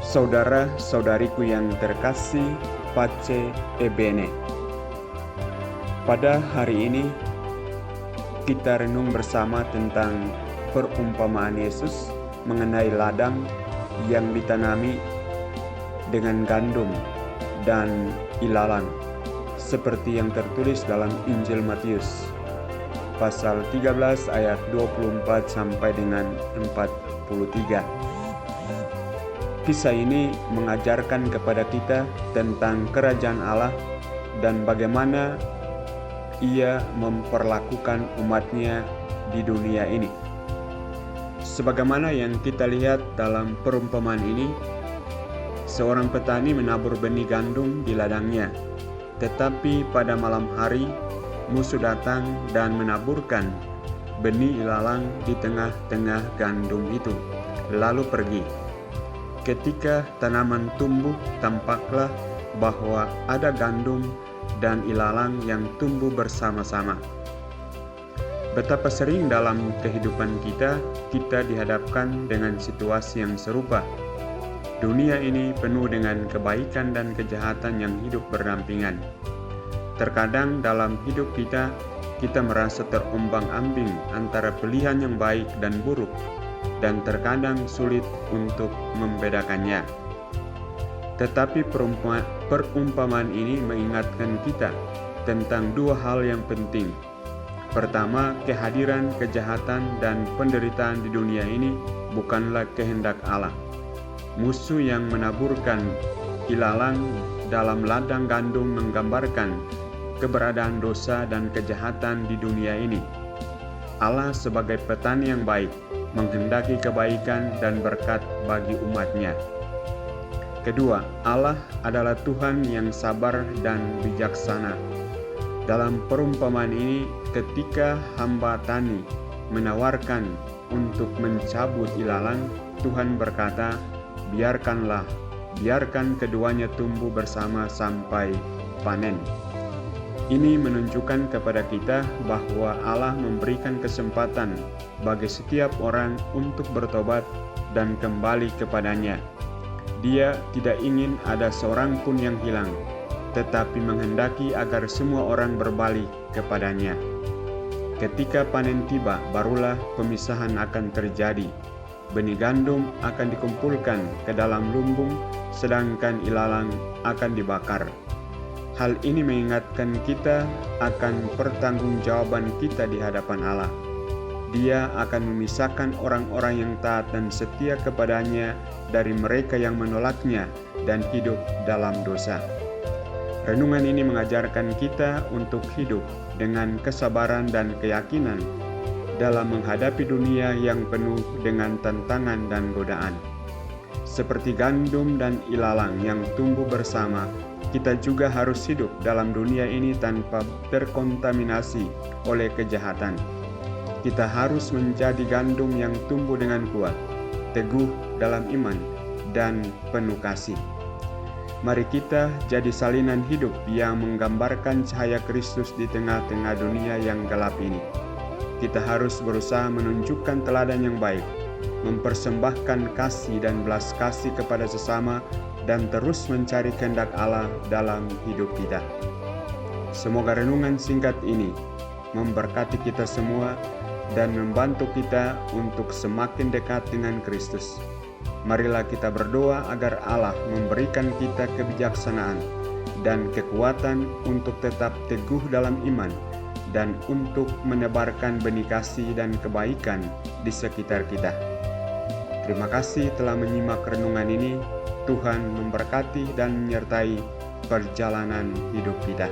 Saudara-saudariku yang terkasih, pace e bene. Pada hari ini kita renung bersama tentang perumpamaan Yesus mengenai ladang yang ditanami dengan gandum dan ilalang, seperti yang tertulis dalam Injil Matius pasal 13 ayat 24 sampai dengan 43. Kisah ini mengajarkan kepada kita tentang kerajaan Allah dan bagaimana Ia memperlakukan umatnya di dunia ini. Sebagaimana yang kita lihat dalam perumpamaan ini, seorang petani menabur benih gandum di ladangnya, tetapi pada malam hari musuh datang dan menaburkan benih ilalang di tengah-tengah gandum itu, lalu pergi. Ketika tanaman tumbuh, tampaklah bahwa ada gandum dan ilalang yang tumbuh bersama-sama. Betapa sering dalam kehidupan kita dihadapkan dengan situasi yang serupa. Dunia ini penuh dengan kebaikan dan kejahatan yang hidup berdampingan. Terkadang dalam hidup kita merasa terombang-ambing antara pilihan yang baik dan buruk, dan terkadang sulit untuk membedakannya. Tetapi perumpamaan ini mengingatkan kita tentang dua hal yang penting. Pertama, kehadiran kejahatan dan penderitaan di dunia ini bukanlah kehendak Allah. Musuh yang menaburkan ilalang dalam ladang gandum menggambarkan keberadaan dosa dan kejahatan di dunia ini. Allah sebagai petani yang baik menghendaki kebaikan dan berkat bagi umatnya. Kedua, Allah adalah Tuhan yang sabar dan bijaksana. Dalam perumpamaan ini, ketika hamba tani menawarkan untuk mencabut ilalang, Tuhan berkata, biarkan keduanya tumbuh bersama sampai panen. Ini menunjukkan kepada kita bahwa Allah memberikan kesempatan bagi setiap orang untuk bertobat dan kembali kepadanya. Dia tidak ingin ada seorang pun yang hilang, tetapi menghendaki agar semua orang berbalik kepadanya. Ketika panen tiba, barulah pemisahan akan terjadi. Benih gandum akan dikumpulkan ke dalam lumbung, sedangkan ilalang akan dibakar. Hal ini mengingatkan kita akan pertanggungjawaban kita di hadapan Allah. Dia akan memisahkan orang-orang yang taat dan setia kepadanya dari mereka yang menolaknya dan hidup dalam dosa. Renungan ini mengajarkan kita untuk hidup dengan kesabaran dan keyakinan dalam menghadapi dunia yang penuh dengan tantangan dan godaan. Seperti gandum dan ilalang yang tumbuh bersama, kita juga harus hidup dalam dunia ini tanpa terkontaminasi oleh kejahatan. Kita harus menjadi gandum yang tumbuh dengan kuat, teguh dalam iman, dan penuh kasih. Mari kita jadi salinan hidup yang menggambarkan cahaya Kristus di tengah-tengah dunia yang gelap ini. Kita harus berusaha menunjukkan teladan yang baik, mempersembahkan kasih dan belas kasih kepada sesama, dan terus mencari kehendak Allah dalam hidup kita. Semoga renungan singkat ini memberkati kita semua dan membantu kita untuk semakin dekat dengan Kristus. Marilah kita berdoa agar Allah memberikan kita kebijaksanaan dan kekuatan untuk tetap teguh dalam iman dan untuk menebarkan benih kasih dan kebaikan di sekitar kita. Terima kasih telah menyimak renungan ini. Tuhan memberkati dan menyertai perjalanan hidup kita.